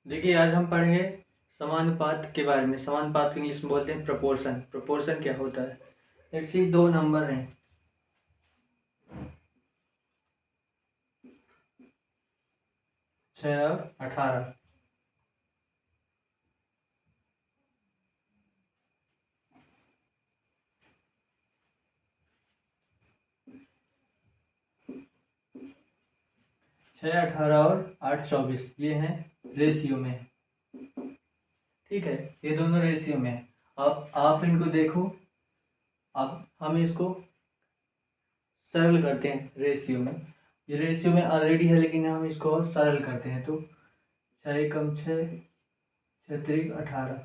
देखिए, आज हम पढ़ेंगे समानुपात के बारे में। समानुपात को इंग्लिश में बोलते हैं प्रोपोर्शन। प्रोपोर्शन क्या होता है? एक से दो नंबर हैं, 6 और 18। छः 18 और 8 24 ये हैं रेशियो में। ठीक है, ये दोनों रेशियो में है। अब आप इनको देखो। अब हम इसको सरल करते हैं रेशियो में। ये रेशियो में ऑलरेडी है, लेकिन हम इसको और सरल करते हैं। तो 6 एकम 6, 6 त्रिक 18,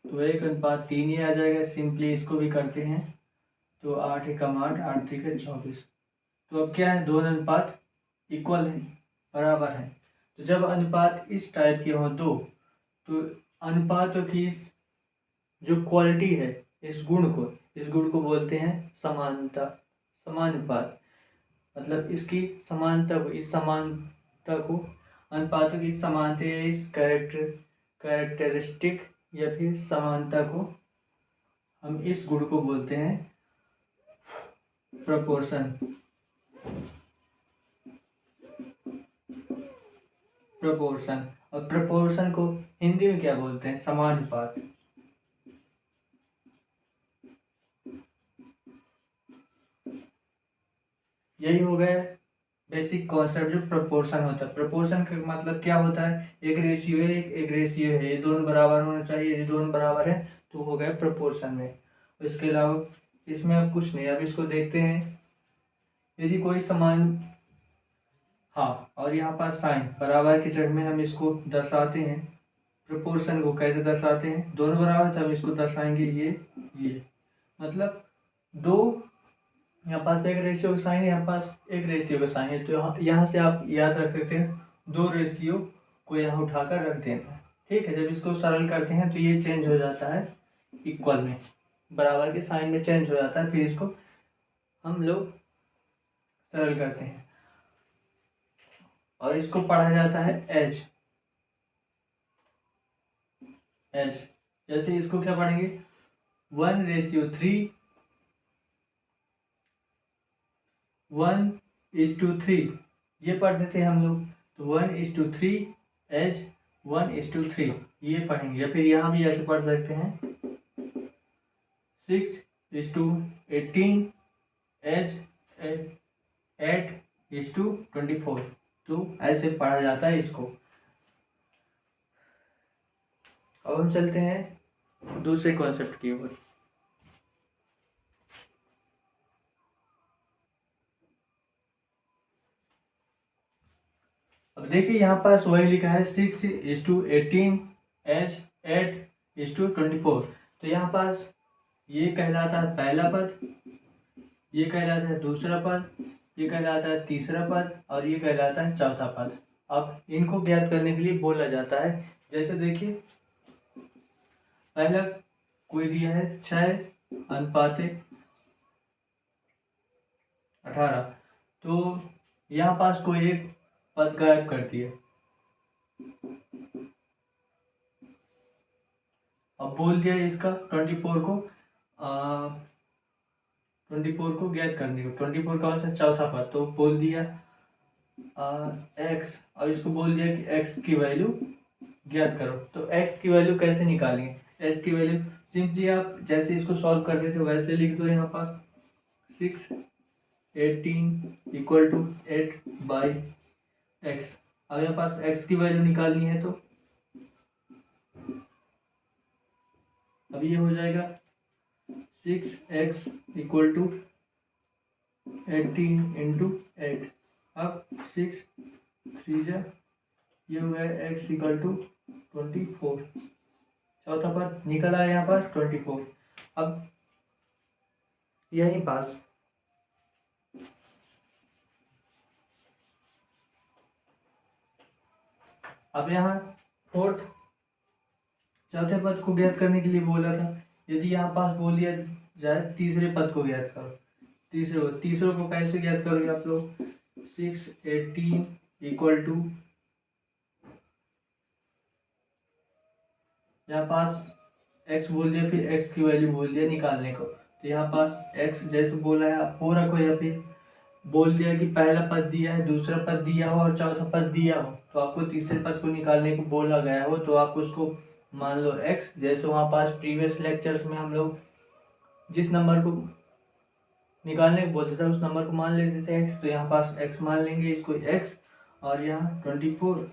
तो 1:3 ही आ जाएगा। सिंपली इसको भी करते हैं तो 8 एकम 8, 8 त्रिक 24। तो अब क्या है, दोनों अनुपात इक्वल है, बराबर है। तो जब अनुपात इस टाइप के हों दो, तो अनुपातों की इस जो क्वालिटी है, इस गुण को बोलते हैं समानता, समानुपात। मतलब इसकी समानता को, इस समानता को, अनुपातों की समानता या इस कैरेक्टरिस्टिक या फिर समानता को हम इस गुण को बोलते हैं प्रोपोर्शन। प्रोपोर्शन और प्रोपोर्शन को हिंदी में क्या बोलते हैं? समानुपात। यही हो गया बेसिक कॉन्सेप्ट जो प्रोपोर्शन होता है। प्रोपोर्शन का मतलब क्या होता है? एक रेशियो है, एक रेशियो है, ये दोनों बराबर होना चाहिए। ये दोनों बराबर है तो हो गया प्रोपोर्शन में। इसके अलावा इसमें अब कुछ नहीं। अब इसको देखते हैं, यदि कोई समान, हाँ, और यहाँ पास साइन बराबर के जगह में हम इसको दर्शाते हैं। प्रोपोर्शन को कैसे दर्शाते हैं? दोनों बराबर तब इसको दर्शाएंगे ये मतलब दो, यहाँ पास एक रेशियो का साइन है, यहाँ पास एक रेशियो का साइन है। तो यहाँ से आप याद रख सकते हैं, दो रेशियो को यहाँ उठाकर रख देना। ठीक है, जब इसको सरल करते हैं तो ये चेंज हो जाता है इक्वल में, बराबर के साइन में चेंज हो जाता है। फिर इसको हम लोग सरल करते हैं और इसको पढ़ा जाता है एच। जैसे इसको क्या पढ़ेंगे? 1:3, 1:3 ये पढ़ते थे हम लोग। तो 1:3 एच 1:3 ये पढ़ेंगे। या फिर यहाँ भी ऐसे पढ़ सकते हैं 6:18 एच 8:24। तो ऐसे पढ़ा जाता है इसको। अब हम चलते हैं दूसरे कॉन्सेप्ट की ओर। अब देखिए, यहाँ पास वही लिखा है 6:18 एच 8:24। तो यहाँ पास ये कहलाता है पहला पद, ये कहलाता है दूसरा पद, ये कहलाता है तीसरा पद और ये कहलाता है चौथा पद। अब इनको ज्ञात करने के लिए बोला जाता है। जैसे देखिए, पहला कोई दिया है 6:18, तो यहाँ पास कोई एक पद गायब कर दिया। अब बोल दिया इसका 24 को ज्ञात करने को। 24 कौन सा? चौथा पद। तो बोल दिया एक्स, और इसको बोल दिया कि एक्स की वैल्यू ज्ञात करो। तो एक्स की वैल्यू कैसे निकालेंगे? एक्स की वैल्यू सिंपली आप जैसे इसको सॉल्व करते थे वैसे लिख दो। यहाँ पास 6:18 इक्वल टू 8/x। अब यहाँ पास x की वैल्यू निकालनी है, तो अब ये हो जाएगा 6x इक्वल टू 18 इंटू 8। अब 6 3 ये हो गया x इक्वल टू 24। चौथा पद निकल आया यहाँ पास 24। अब यही पास अब यहाँ फोर्थ, चौथे पद को ज्ञात करने के लिए बोला था। यदि यहाँ पास बोल दिया जाए तीसरे पद को ज्ञात करो, तीसरे को कैसे ज्ञात करोगे आप लोग? 618 इक्वल टू, यहाँ पास x बोल दिया, फिर x की वैल्यू बोल दिया निकालने को। तो यहाँ पास x जैसे बोला है आप वो रखो, या फिर बोल दिया कि पहला पद दिया है, दूसरा पद दिया हो और चौथा पद दिया हो, तो आपको तीसरे पद को निकालने को बोला गया हो, तो आप उसको मान लो x। जैसे वहाँ पास प्रीवियस लेक्चर्स में हम लोग जिस नंबर को निकालने को बोलते थे उस नंबर को मान लेते थे x, तो यहाँ पास x मान लेंगे, इसको x, और यहाँ 24।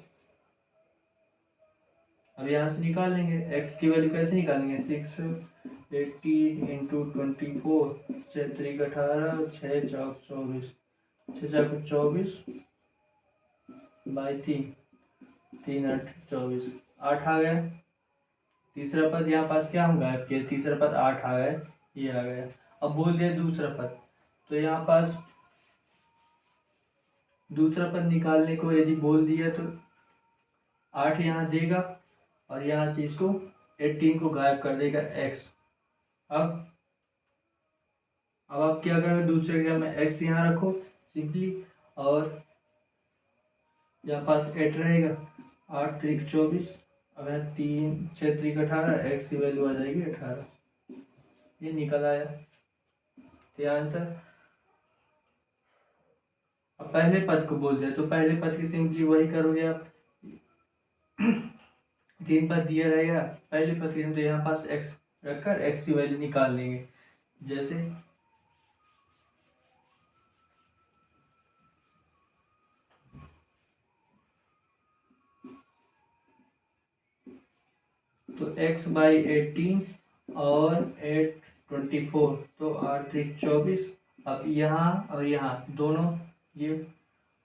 अब यहाँ से निकाल लेंगे x की वैल्यू, कैसे निकालेंगे, 618 इंटू 24, 6 3 18, 6 4 24, 6 4 24 बाई 3, 3 8 24, 8 आ गया। तीसरा पद यहाँ पास क्या हम गायब किए, तीसरा पद 8 आ गया, ये आ गया। अब बोल दिया दूसरा पद, तो यहाँ पास दूसरा पद निकालने को यदि बोल दिया तो 8 यहाँ देगा, और यहाँ से इसको 18 को गायब कर देगा x। अब आप क्या करोगे, दूसरे एग्जाम में x यहाँ रखो सिंपली, और यहाँ पास 8 रहेगा, 8 3 24, अब है 3 6 3 18, x की वैल्यू आ जाएगी 18। ये निकल आया, तो आंसर। अब पहले पद को बोल दिया तो पहले पद की सिंपली वही करोगे आप, 3 पद दिया रहेगा, पहले पद की तो यहाँ पास x रखकर x की वैल्यू निकाल लेंगे। जैसे तो x बाई 18 और 8 24, तो 8 3 24। अब यहाँ और यहाँ दोनों ये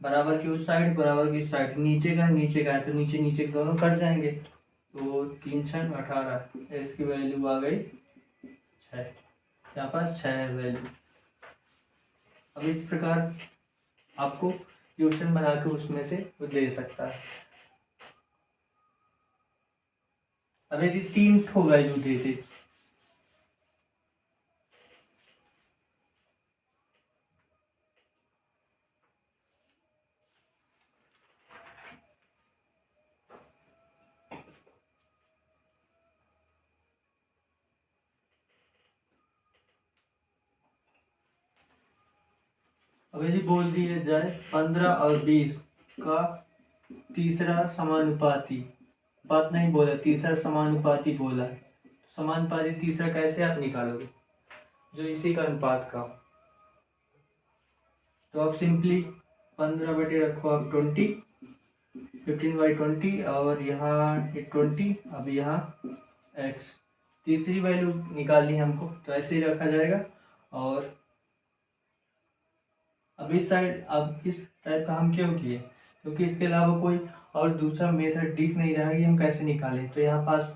बराबर की उस साइड, बराबर की साइड, नीचे का है तो नीचे नीचे दोनों कट जाएंगे, तो 3 6 18, इसकी वैल्यू आ गई 6, यहाँ पास 6 है वैल्यू। अब इस प्रकार आपको क्वेश्चन बना के उसमें से वो दे सकता है। अब यदि 3 ठो वैल्यू दे दे, अब यदि बोल दिया जाए 15 और 20 का तीसरा समानुपाती, बात नहीं बोला, तीसरा समानुपाती बोला है, समानुपाती तीसरा कैसे आप निकालोगे जो इसी का अनुपात का। तो आप सिंपली 15 बटे रखो आप 20, 15/20, और यहाँ 20, अब यहाँ x, तीसरी वैल्यू निकालनी है हमको, तो ऐसे ही रखा जाएगा। और अब इस साइड, अब इस टाइप का हम क्यों किए, क्योंकि इसके अलावा कोई और दूसरा मेथड दिख नहीं रहा है कि हम कैसे निकालें। तो यहाँ पास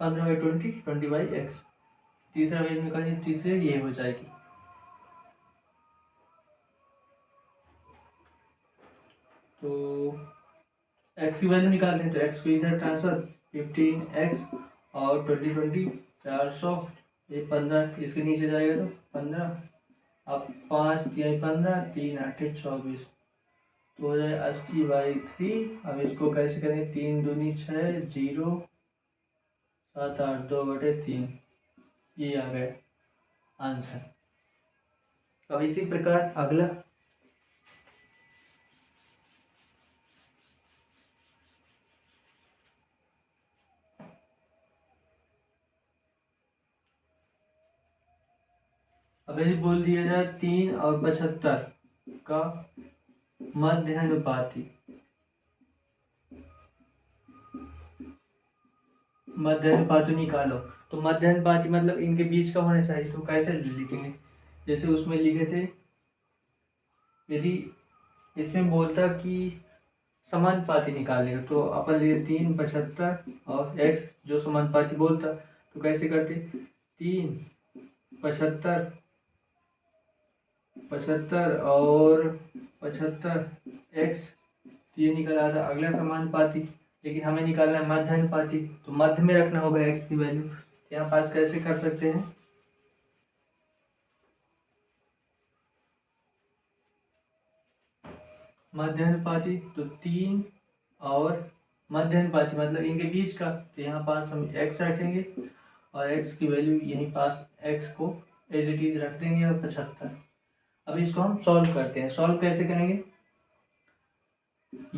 15/20, 20/x, तीसरा वैल्यू निकालिए, तीसरे ये हो जाएगी। तो x की वैल्यू निकालते हैं, तो x को इधर ट्रांसफर, 15x और 20 400, ये 15 इसके नीचे जाएगा तो 15, अब 5 3 15, 3 8 24, तो हो जाए 80/3। अब इसको कैसे करें, 3 दूनी 6, 0 7 8, 2/3, ये आ गया आंसर। अब इसी प्रकार अगला, अब यदि बोल दिया जाए 3 और 75 का मध्यानुपाती, मध्यानुपाती निकालो, तो मध्यानुपाती मतलब इनके बीच का होना चाहिए, तो कैसे लिखेंगे, जैसे उसमें लिखे थे, यदि इसमें बोलता कि समानुपाती निकालेगा तो अपन लिए 3 75 और x जो समानुपाती बोलता, तो कैसे करते, 3 75 75 और 75 x, ये निकल आता अगला समानुपाती। लेकिन हमें निकालना है मध्यानुपाती, तो मध्य में रखना होगा x की वैल्यू। यहाँ पास कैसे कर सकते हैं, मध्यानुपाती तो 3 और मध्यानुपाती मतलब इनके बीच का, तो यहाँ पास हम x रखेंगे और x की वैल्यू यहीं पास x को एज इट इज रख देंगे और 75। अब इसको हम सॉल्व करते हैं। सॉल्व कैसे करेंगे,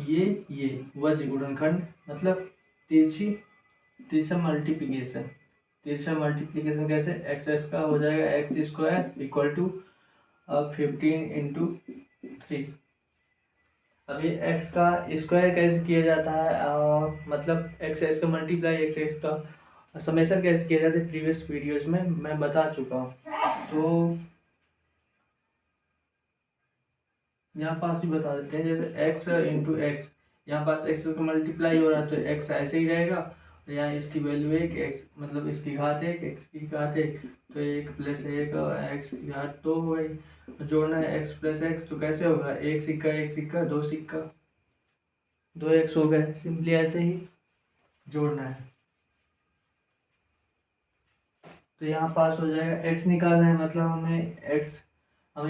ये वज्र गुणनखंड मतलब तिरछा मल्टीप्लिकेशन। तिरछा मल्टीप्लिकेशन कैसे, एक्स का हो जाएगा x square equal to 15 into 3। अब ये एक्स का स्क्वायर कैसे किया जाता है, मतलब एक्स का मल्टीप्लाई एक्स का समेशन कैसे किया जाता है, प्रीवियस वीडियोस में मैं बता चुका हूँ। तो यहाँ पास भी बता देते हैं, जैसे एक्स इंटू एक्स, यहाँ पास एक्स का मल्टीप्लाई हो रहा है तो एक्स ऐसे ही रहेगा, तो यहाँ इसकी वैल्यू एक, एक्स मतलब इसकी घात एक, एक्स की घात एक, तो एक प्लस एक एक्स की घात दो हो गई। जोड़ना है एक्स प्लस एक्स, तो कैसे होगा, एक सिक्का दो सिक्का, दो एक्स हो गए। सिंपली ऐसे ही जोड़ना है। तो यहाँ पास हो जाएगा, एक्स निकालना है मतलब हमें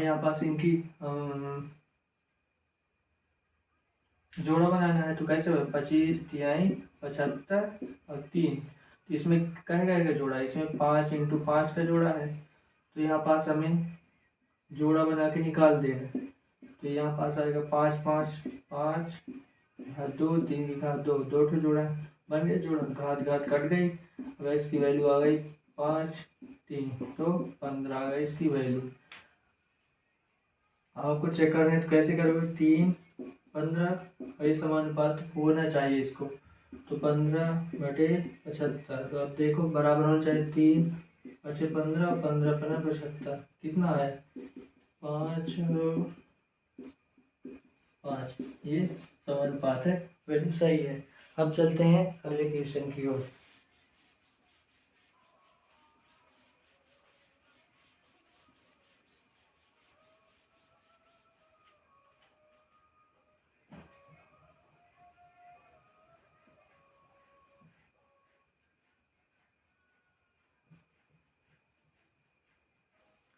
यहाँ पास इनकी जोड़ा बनाना है। तो कैसे होगा, 25 तिहाई 75 और 3, तो इसमें कहेगा जोड़ा, इसमें 5 इंटू 5 का जोड़ा है, तो यहाँ पास हमें जोड़ा बना के निकाल देना। तो यहाँ पास आएगा 5 5 5 2 3 की घात 2, दो ठो जोड़ा बन गया, जोड़ा घात घात कट गई। अब इसकी वैल्यू आ गई 5 3 तो 15 आ गई इसकी वैल्यू। आपको चेक करना है तो कैसे करोगे, 3 15 और ये समानुपात होना चाहिए इसको, तो 15/75। तो आप देखो बराबर होना चाहिए, 3 अच्छे 15 15 15 75 कितना है 5 5, ये समानुपात है, वैल्यू सही है। अब चलते हैं अगले क्वेश्चन की ओर।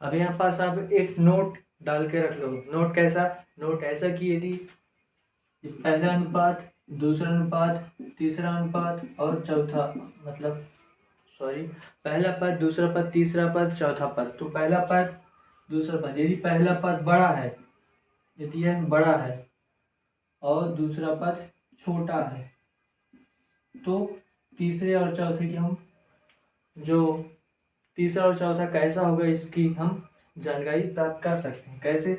अब यहाँ पास आप एक नोट डाल के रख लो। नोट कैसा, नोट ऐसा कि यदि पहला अनुपात, दूसरा अनुपात, तीसरा अनुपात और चौथा मतलब सॉरी पहला पद, दूसरा पद, तीसरा पद, चौथा पद। तो पहला पद दूसरा पद, यदि पहला पद बड़ा है, यदि यह बड़ा है और दूसरा पद छोटा है, तो तीसरे और चौथे की हम जो तीसरा और चौथा कैसा होगा इसकी हम जानकारी प्राप्त कर सकते हैं। कैसे,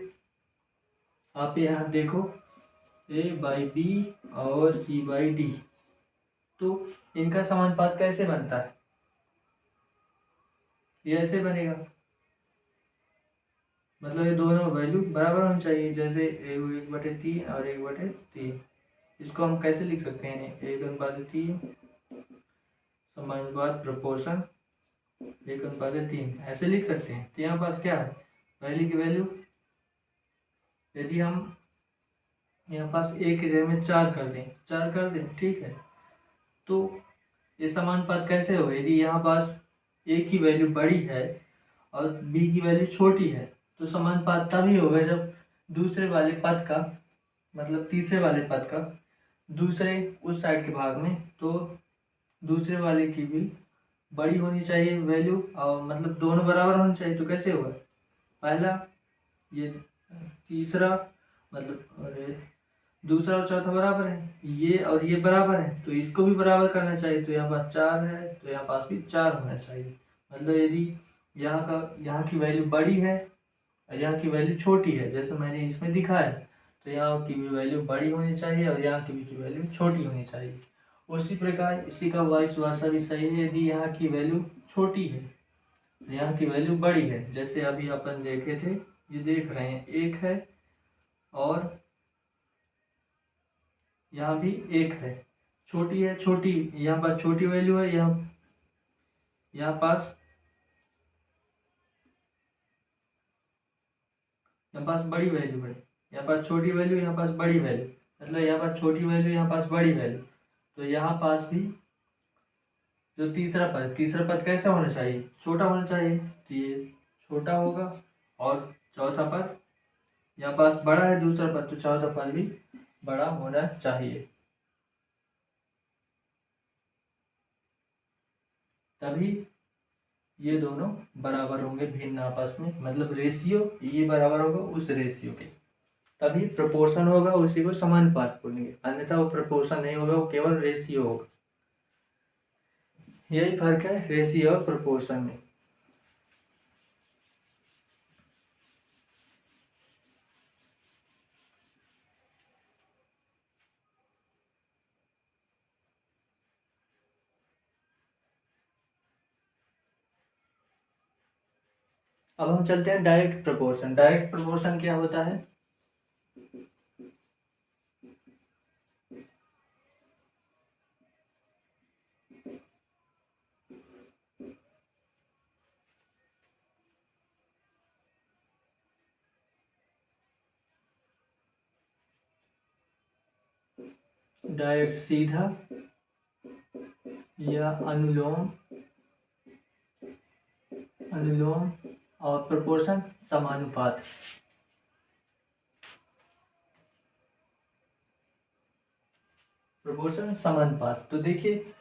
आप यहाँ देखो A/B और C/D, तो इनका समानुपात कैसे बनता है, ये ऐसे बनेगा, मतलब ये दोनों वैल्यू बराबर होनी चाहिए, जैसे 1/3 और 1/3। इसको हम कैसे लिख सकते हैं, 1/3 समानुपात प्रोपोर्शन 1/3 ऐसे लिख सकते हैं। तो यहाँ पास क्या है, पहली की वैल्यू यदि हम यहाँ पास a की जगह में 4 कर दें ठीक है, तो ये समानुपात कैसे हो, यदि यहाँ पास a की वैल्यू बड़ी है और b की वैल्यू छोटी है, तो समानुपात तभी होगा जब दूसरे वाले पद का मतलब तीसरे वाले पद का दूसरे उस साइड के भाग में, तो दूसरे वाले की भी बड़ी होनी चाहिए वैल्यू, और मतलब दोनों बराबर होनी चाहिए। तो कैसे होगा, पहला ये तीसरा मतलब अरे दूसरा और चौथा बराबर है, ये और ये बराबर है, तो इसको भी बराबर करना चाहिए। तो यहाँ पास 4 है तो यहाँ पास भी 4 होना चाहिए। मतलब यदि यहाँ की वैल्यू बड़ी है और यहाँ की वैल्यू छोटी है, जैसे मैंने इसमें दिखाया, तो यहाँ की भी वैल्यू बड़ी होनी चाहिए और यहाँ की भी वैल्यू छोटी होनी चाहिए। उसी प्रकार इसी का वाइस वर्सा भी सही है, यदि यहाँ की वैल्यू छोटी है यहाँ की वैल्यू बड़ी है, जैसे अभी अपन देखे थे, ये देख रहे हैं 1 है और यहाँ भी 1 है, छोटी है, छोटी यहाँ पर छोटी वैल्यू है, यहाँ पास बड़ी वैल्यू है, यहाँ पास छोटी वैल्यू, यहाँ पास बड़ी वैल्यू, मतलब यहाँ पास छोटी वैल्यू, यहाँ पास बड़ी वैल्यू। तो यहाँ पास भी जो तीसरा पद कैसा होना चाहिए, छोटा होना चाहिए, तो ये छोटा होगा। और चौथा पद यहाँ पास बड़ा है दूसरा पद, तो चौथा पद भी बड़ा होना चाहिए, तभी ये दोनों बराबर होंगे भिन्न आपस में, मतलब रेशियो ये बराबर होगा उस रेशियो के, तभी प्रोपोर्शन होगा, उसी को समानुपात बोलेंगे, अन्यथा वो प्रोपोर्शन नहीं होगा, वो केवल रेशियो होगा। यही फर्क है रेशियो और प्रोपोर्शन में। अब हम चलते हैं डायरेक्ट प्रोपोर्शन। डायरेक्ट प्रोपोर्शन क्या होता है? डायरेक्ट सीधा या अनुलोम, अनुलोम, और प्रोपोर्शन समानुपात। प्रोपोर्शन समानुपात, तो देखिए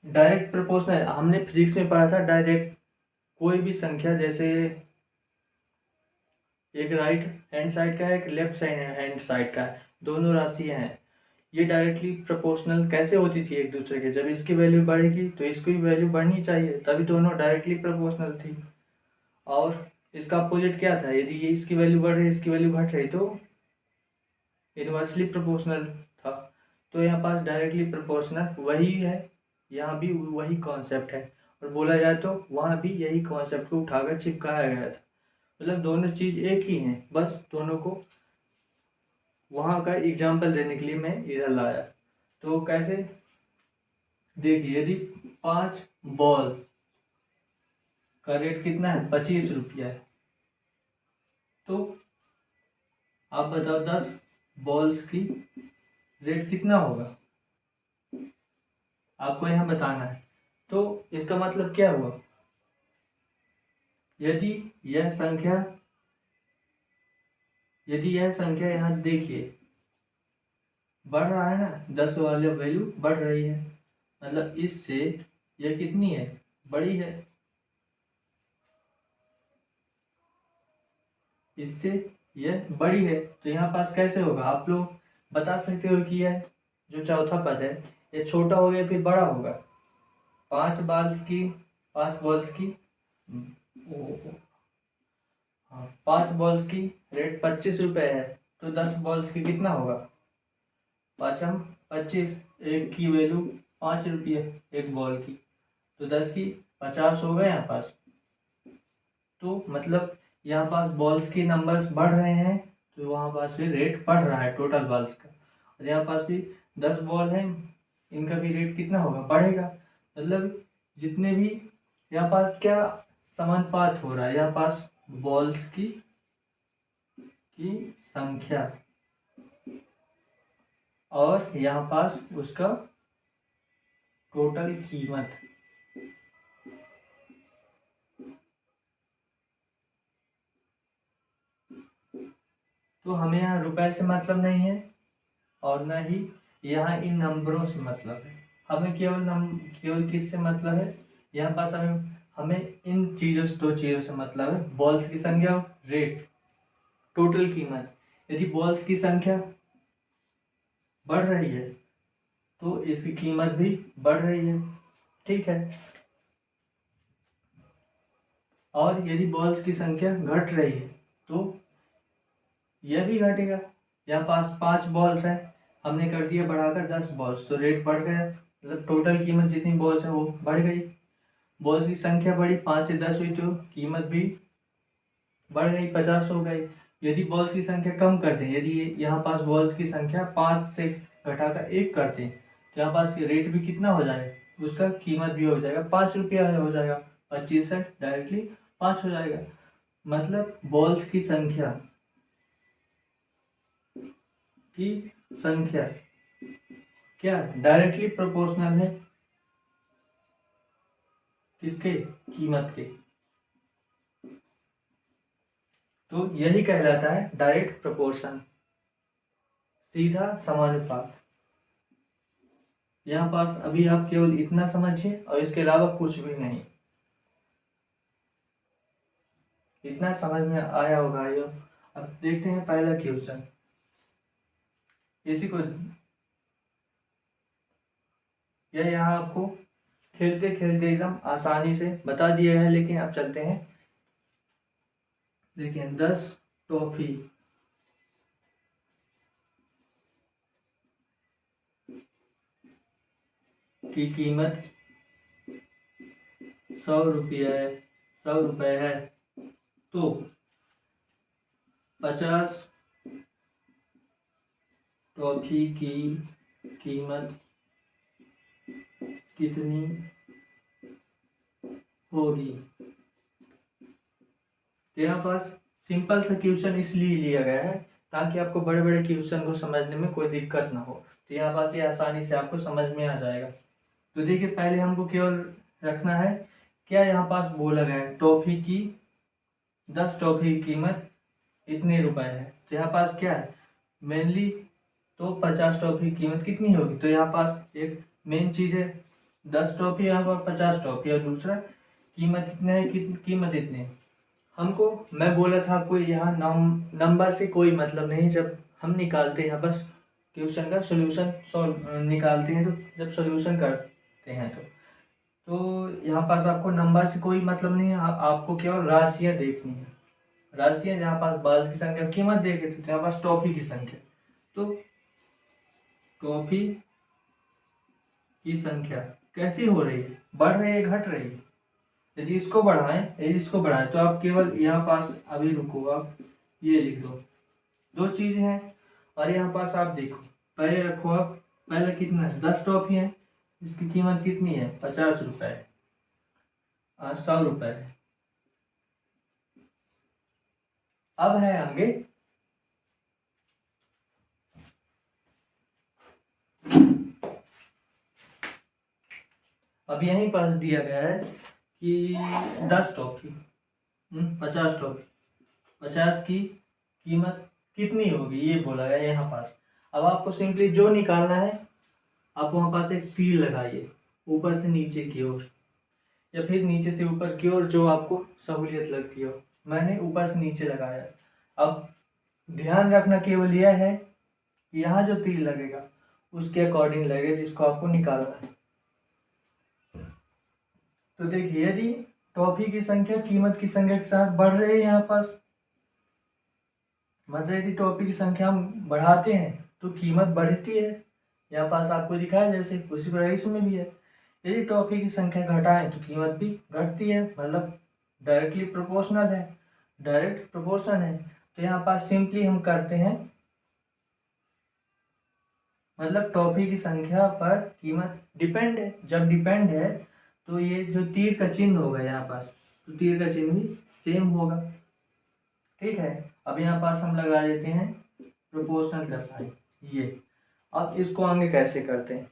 डायरेक्ट प्रोपोर्शनल हमने फिजिक्स में पढ़ा था। डायरेक्ट कोई भी संख्या, जैसे एक राइट हैंड साइड का है, एक लेफ्ट हैंड साइड का है, दोनों राशियां हैं, ये डायरेक्टली प्रोपोर्शनल कैसे होती थी एक दूसरे के? जब इसकी वैल्यू बढ़ेगी तो इसकी वैल्यू बढ़नी चाहिए, तभी दोनों डायरेक्टली प्रोपोर्शनल थी। और इसका अपोजिट क्या था? यदि ये इसकी वैल्यू बढ़ रही, इसकी वैल्यू घट रही, तो इनवर्सली प्रोपोर्शनल था। तो यहाँ पास डायरेक्टली प्रोपोर्शनल वही है, यहाँ भी वही कॉन्सेप्ट है, और बोला जाए तो वहाँ भी यही कॉन्सेप्ट को उठाकर चिपकाया गया था। मतलब दोनों चीज़ एक ही हैं, बस दोनों को वहाँ का एग्जाम्पल देने के लिए मैं इधर लाया। तो कैसे? देखिए, यदि 5 बॉल का रेट कितना है? 25 रुपया है, तो आप बताओ 10 बॉल्स की रेट कितना होगा, आपको यहाँ बताना है। तो इसका मतलब क्या हुआ? यदि यह संख्या, यदि यह संख्या यहाँ देखिए बढ़ रहा है ना, 10 वाले वैल्यू बढ़ रही है, मतलब इससे यह कितनी है? बड़ी है, इससे यह बड़ी है। तो यहाँ पास कैसे होगा? आप लोग बता सकते हो कि यह जो चौथा पद है ये छोटा हो गया फिर बड़ा होगा। 5 बॉल्स की, 5 बॉल्स की, हाँ, 5 बॉल्स की रेट 25 रुपये है, तो 10 बॉल्स की कितना होगा? 5×25, एक की वैल्यू 5 रुपये एक बॉल की, तो 10 की 50 हो गए यहाँ पास। तो मतलब यहाँ पास बॉल्स के नंबर्स बढ़ रहे हैं, तो वहाँ पास भी रेट बढ़ रहा है टोटल बॉल्स का। और यहाँ पास भी 10 बॉल हैं, इनका भी रेट कितना होगा? बढ़ेगा। मतलब जितने भी यहाँ पास क्या समानुपात हो रहा है, यहाँ पास बॉल्स की संख्या और यहाँ पास उसका टोटल कीमत। तो हमें यहाँ रुपए से मतलब नहीं है, और न ही यहाँ इन नंबरों से मतलब है। हमें केवल किससे मतलब है? यहाँ पास हमें हमें इन चीज़ों से, 2 चीज़ों से मतलब है, बॉल्स की संख्या और रेट, टोटल कीमत। यदि बॉल्स की संख्या बढ़ रही है तो इसकी कीमत भी बढ़ रही है, ठीक है। और यदि बॉल्स की संख्या घट रही है तो यह भी घटेगा। यहाँ पास 5 बॉल्स हैं, हमने कर दिया बढ़ाकर 10 बॉल्स, तो रेट बढ़ गया, मतलब टोटल कीमत जितनी बॉल्स है वो बढ़ गई। बॉल्स की संख्या बढ़ी, 5 से 10 हुई, तो कीमत भी बढ़ गई, 50 हो गई। यदि बॉल्स की संख्या कम कर दें, यदि यहाँ पास बॉल्स की संख्या 5 से घटाकर 1 कर दें, तो यहाँ पास रेट भी कितना हो जाएगा? उसका कीमत भी हो जाएगा 5 रुपया हो जाएगा, 25 से डायरेक्टली 5 हो जाएगा। मतलब बॉल्स की संख्या की संख्या क्या डायरेक्टली प्रोपोर्शनल है किसके? कीमत के। तो यही कहलाता है डायरेक्ट प्रपोर्शन, सीधा समानुपात। यहाँ पास अभी आप केवल इतना समझिए और इसके अलावा कुछ भी नहीं। इतना समझ में आया होगा ये। अब देखते हैं पहला क्वेश्चन। इसी को यह यहाँ आपको खेलते खेलते एकदम आसानी से बता दिया है, लेकिन अब चलते हैं। देखिए 10 टॉफी की कीमत 100 रुपये है, तो 50 टॉफी की कीमत कितनी होगी। तो यहाँ पास सिंपल सा क्वेश्चन इसलिए लिया गया है ताकि आपको बड़े बड़े क्वेश्चन को समझने में कोई दिक्कत ना हो। तो यहाँ पास ये आसानी से आपको समझ में आ जाएगा। तो देखिए पहले हमको केवल रखना है क्या यहाँ पास बोला गया है, टॉफी की 10 टॉफी की कीमत इतने रुपए है। तो यहाँ पास क्या है मेनली, तो 50 टॉफी की कीमत कितनी होगी। तो यहाँ पास एक मेन चीज़ है 10 टॉफी, यहाँ पर 50 टॉफी, और दूसरा कीमत इतने है, कीमत इतने है। हमको मैं बोला था आपको यहाँ नंबर से कोई मतलब नहीं। जब हम निकालते हैं बस क्वेश्चन का सोल्यूशन सॉल्व निकालते हैं, तो जब सोल्यूशन करते हैं तो यहाँ पास आपको नंबर से कोई मतलब नहीं है। आपको केवल राशियाँ देखनी है। राशियाँ जहाँ पास बाल्स की संख्या कीमत देखे तो यहाँ पास टॉफी की संख्या, तो टॉफी की संख्या कैसी हो रही है, बढ़ रही है घट रही है। यदि इसको बढ़ाएं यदि इसको बढ़ाएं तो आप केवल यहाँ पास अभी रुको, आप ये लिख दो, दो चीज़ें हैं। और यहाँ पास आप देखो पहले रखो आप, पहले कितना है 10 टॉफी है, इसकी कीमत कितनी है 50 रुपये और 100 रुपये है। अब है आगे अब यहीं पास दिया गया है कि 10 टॉफी 50 टॉफी 50 की कीमत कितनी होगी, ये बोला गया यहाँ पास। अब आपको सिंपली जो निकालना है, आप वहाँ पास एक तीर लगाइए ऊपर से नीचे की ओर या फिर नीचे से ऊपर की ओर, जो आपको सहूलियत लगती हो। मैंने ऊपर से नीचे लगाया। अब ध्यान रखना केवल यह है कि यहाँ जो तीर लगेगा उसके अकॉर्डिंग लगेगा जिसको आपको निकालना है। तो देखिए यदि टॉफी की संख्या कीमत की संख्या के साथ बढ़ रही है यहाँ पास, मतलब यदि टॉफी की संख्या हम बढ़ाते हैं तो कीमत बढ़ती है। यहाँ पास आपको दिखाया जैसे उसी प्रकार इसमें भी है। यदि टॉफी की संख्या घटाएं तो कीमत भी घटती है, मतलब डायरेक्टली प्रोपोर्शनल है, डायरेक्ट प्रोपोर्शन है। तो यहाँ पास सिंपली हम करते हैं, मतलब टॉफी की संख्या पर कीमत डिपेंड है। जब डिपेंड है तो ये जो तीर का चिन्ह होगा यहाँ पास, तो तीर का चिन्ह भी सेम होगा। ठीक है, अब यहाँ पास हम लगा देते हैं प्रोपोर्शनल का साइन ये। अब इसको आगे कैसे करते हैं,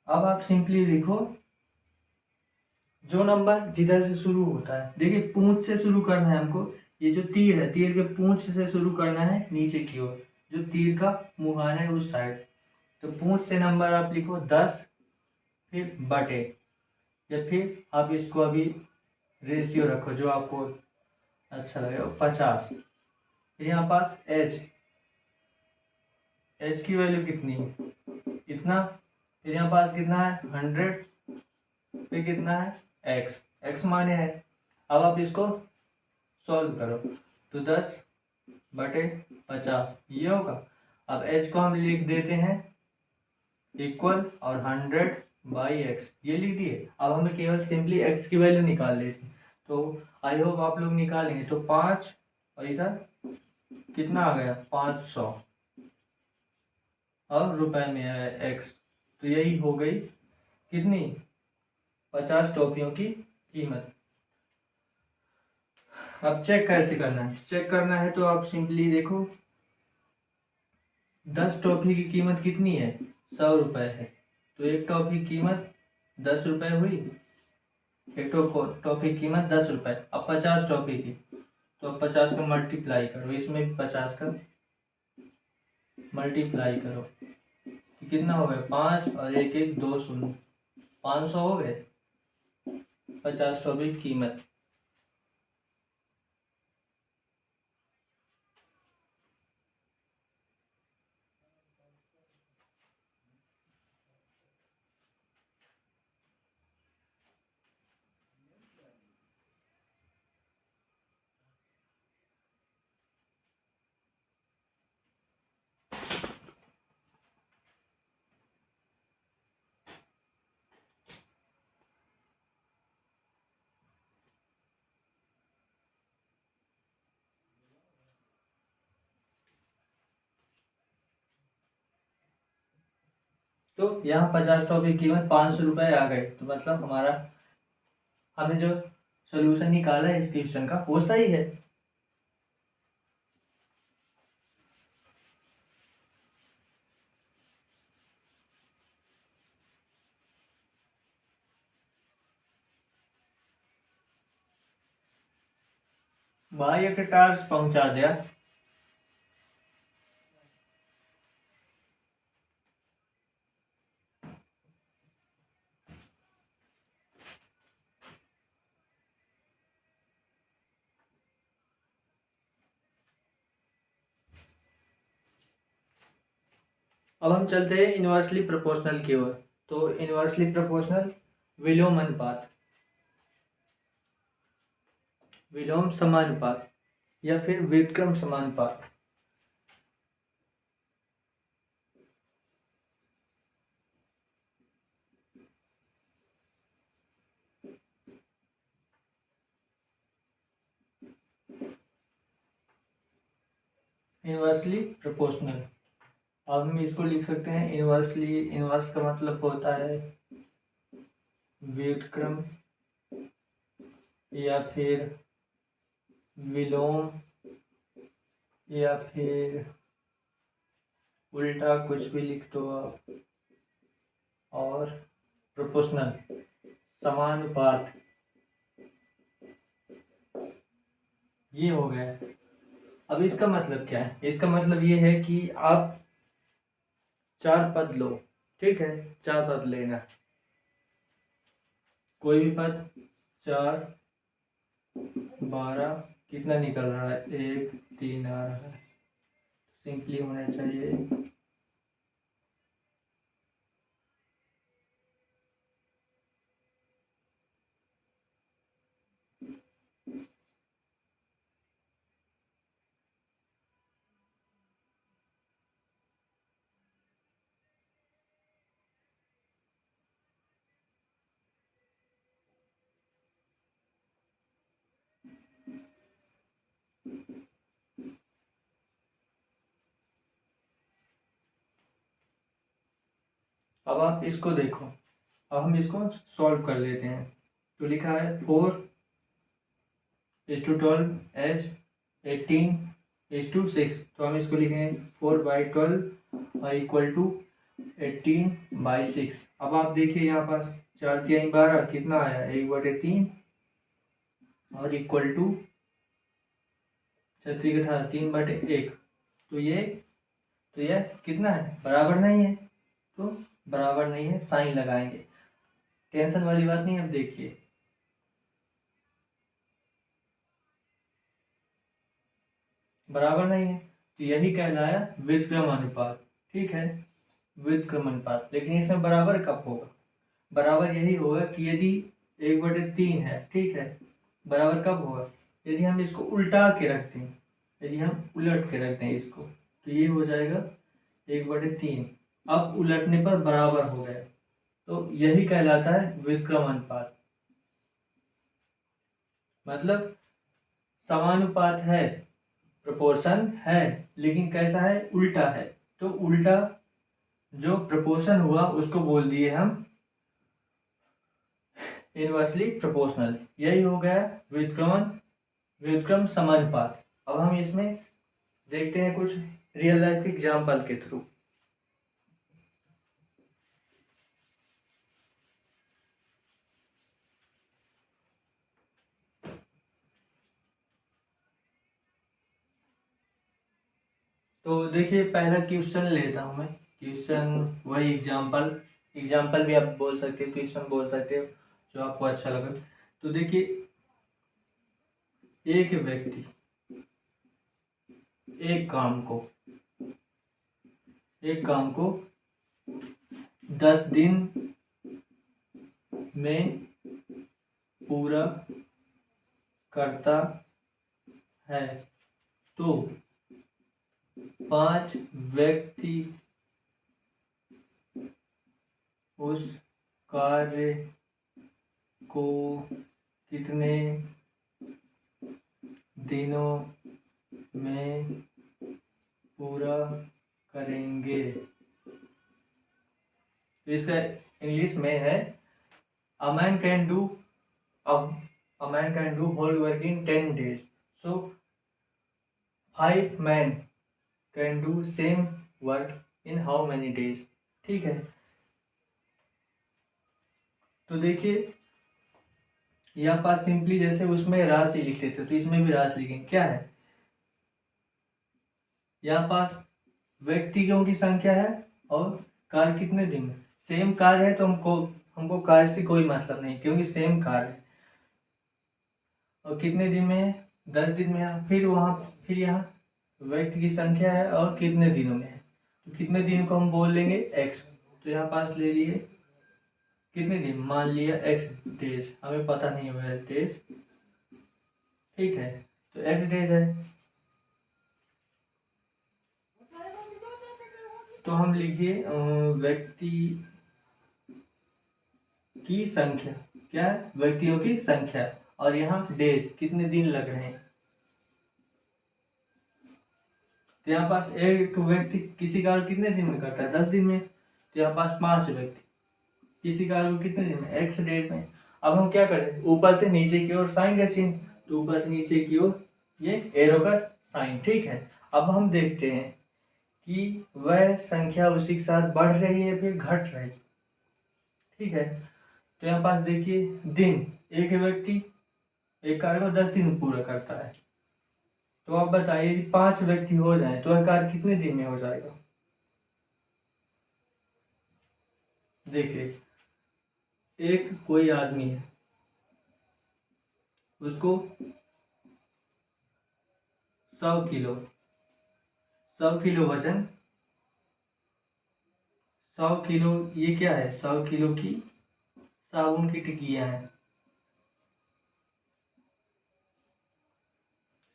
अब आप सिंपली लिखो जो नंबर जिधर से शुरू होता है। देखिए पूंछ से शुरू करना है हमको, ये जो तीर है तीर के पूंछ से शुरू करना है नीचे की ओर, जो तीर का मुहाना है उस साइड। तो पूंछ से नंबर आप लिखो 10, फिर बटे, या फिर आप इसको अभी रेशियो रखो जो आपको अच्छा लगेगा 50। फिर यहाँ पास एच की वैल्यू कितनी है इतना, फिर यहाँ पास कितना है 100, फिर कितना है एक्स माने है। अब आप इसको सॉल्व करो तो 10/50 ये होगा। अब एच को हम लिख देते हैं इक्वल और 100/x ये लिख दिए। अब हमें केवल सिंपली x की वैल्यू निकाल लेती, तो आई होप आप लोग निकालेंगे। तो 5 और इधर कितना आ गया 500 और रुपए में है x, तो यही हो गई कितनी 50 टॉफियों की कीमत। अब चेक कैसे करना है, चेक करना है तो आप सिंपली देखो 10 टॉफी की कीमत कितनी है? 100 रुपये है। तो एक टॉफी की कीमत 10 रुपये हुई। एक टॉफी की कीमत 10 रुपये। अब 50 टॉफी की, तो अब 50 का मल्टीप्लाई करो, इसमें भी 50 का मल्टीप्लाई करो, तो कितना हो गया? 5 और एक एक 2 शून्य, 500 हो गए 50 टॉफी की कीमत। तो यहाँ 50 टॉफी की कीमत 500 रुपये आ गए, तो मतलब हमारा हमने जो सोल्यूशन निकाला है इस क्वेश्चन का वो सही है। भाई एक टास्क पहुंचा दिया। अब हम चलते हैं इनवर्सली प्रोपोर्शनल की ओर। तो इनवर्सली प्रोपोर्शनल विलोम अनुपात, विलोम समानुपात या फिर व्युत्क्रम समानुपात। इनवर्सली प्रोपोर्शनल, अब हम इसको लिख सकते हैं इनवर्सली। इनवर्स का मतलब होता है व्युत्क्रम या फिर विलोम या फिर उल्टा, कुछ भी लिख दो आप। और प्रोपोर्शनल समानुपात, ये हो गया। अब इसका मतलब क्या है? इसका मतलब ये है कि आप 4 पद लो, ठीक है, 4 पद लेना, कोई भी पद। 4 12 कितना निकल रहा है? 1 3 आ रहा है, सिंपली होना चाहिए। अब आप इसको देखो, अब हम इसको सॉल्व कर लेते हैं। तो लिखा है 4:12 एच 18:6, तो हम इसको लिखेंगे 4/12 इक्वल टू 18/6। अब आप देखिए यहाँ पास 4×3 12 कितना आया? 1/3 और इक्वल टू 3/1। तो ये कितना है? बराबर नहीं है, तो बराबर नहीं है, साइन लगाएंगे, टेंशन वाली बात नहीं। अब देखिए बराबर नहीं है, तो यही कहलाया व्युत्क्रम अनुपात, ठीक है, व्युत्क्रम अनुपात। लेकिन इसमें बराबर कब होगा? बराबर यही होगा कि यदि 1/3 है, ठीक है, बराबर कब होगा? यदि हम इसको उल्टा के रखते हैं, यदि हम उलट के रखते हैं इसको, तो ये हो जाएगा 1/3। अब उलटने पर बराबर हो गया, तो यही कहलाता है व्युत्क्रम अनुपात। मतलब समानुपात है, प्रोपोर्शन है, लेकिन कैसा है? उल्टा है। तो उल्टा जो प्रोपोर्शन हुआ उसको बोल दिए हम इनवर्सली प्रोपोर्शनल। यही हो गया व्युत्क्रम समानुपात। अब हम इसमें देखते हैं कुछ रियल लाइफ एग्जाम्पल के थ्रू। तो देखिए पहला क्वेश्चन लेता हूँ मैं। क्वेश्चन वही एग्जाम्पल, एग्जाम्पल भी आप बोल सकते हो, क्वेश्चन बोल सकते हो, जो आपको अच्छा लगे। तो देखिए एक व्यक्ति एक काम को 10 दिन में पूरा करता है, तो 5 व्यक्ति उस कार्य को कितने दिनों में पूरा करेंगे। तो इसका इंग्लिश में है a man can do a man can do whole work in 10 days, so 5 men can do same work in how many days। ठीक है, तो देखिए यहाँ पास सिंपली जैसे उसमें राशि लिखते थे तो इसमें भी राशि लिखेंगे। क्या है यहाँ पास, व्यक्तियों की संख्या है और कार्य कितने दिन में। सेम कार्य है तो हमको कार्य से कोई मतलब नहीं, क्योंकि सेम कार्य है। और कितने दिन में है, 10 दिन में है। फिर यहाँ व्यक्ति की संख्या है और कितने दिनों में है, तो कितने दिन को हम बोल लेंगे x। तो यहाँ पास ले लिए कितने दिन, मान लिया x डेज, हमें पता नहीं हुआ है डेज, ठीक है, तो x डेज है। तो हम लिखिए व्यक्ति की संख्या, क्या है, व्यक्तियों की संख्या, और यहाँ डेज कितने दिन लग रहे हैं। तो यहाँ पास एक व्यक्ति किसी कार्य कितने दिन में करता है, 10 दिन में। तो यहाँ पास 5 व्यक्ति किसी कार्य को कितने दिन में, x डेज में। अब हम क्या करें, ऊपर से नीचे की ओर साइन का चिन्ह, तो ऊपर से नीचे की ओर ये एरो का साइन, ठीक है। अब हम देखते हैं कि वह संख्या उसी के साथ बढ़ रही है फिर घट रही, ठीक है। तो यहाँ पास देखिए दिन, एक व्यक्ति एक कार्य को 10 दिन में पूरा करता है। तो आप बताइए 5 व्यक्ति हो जाए तो वह कार्य कितने दिन में हो जाएगा। देखिए एक कोई आदमी है, उसको 100 किलो वजन, 100 किलो, ये क्या है, 100 किलो की साबुन की टिकियां हैं।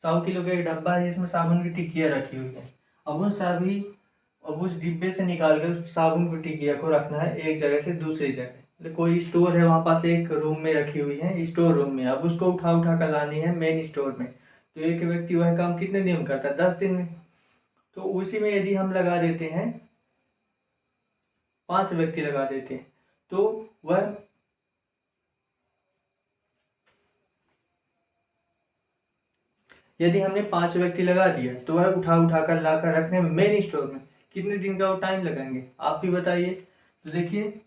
100 किलो का एक डब्बा है जिसमें साबुन की टिकिया रखी हुई है। अब उस डिब्बे से निकाल कर उस साबुन की टिकिया को रखना है एक जगह से दूसरी जगह। मतलब कोई स्टोर है वहाँ पास, एक रूम में रखी हुई है, स्टोर रूम में। अब उसको उठा उठा कर लानी है मेन स्टोर में। तो एक व्यक्ति वह काम कितने दिन में करता है, 10 दिन में। तो उसी में यदि हम लगा देते हैं 5 व्यक्ति लगा देते हैं, तो वह यदि हमने 5 व्यक्ति लगा दिया तो वह उठा उठा कर ला कर रखने में मेन स्टोर में कितने दिन का वो टाइम लगाएंगे, आप भी बताइए। तो देखिए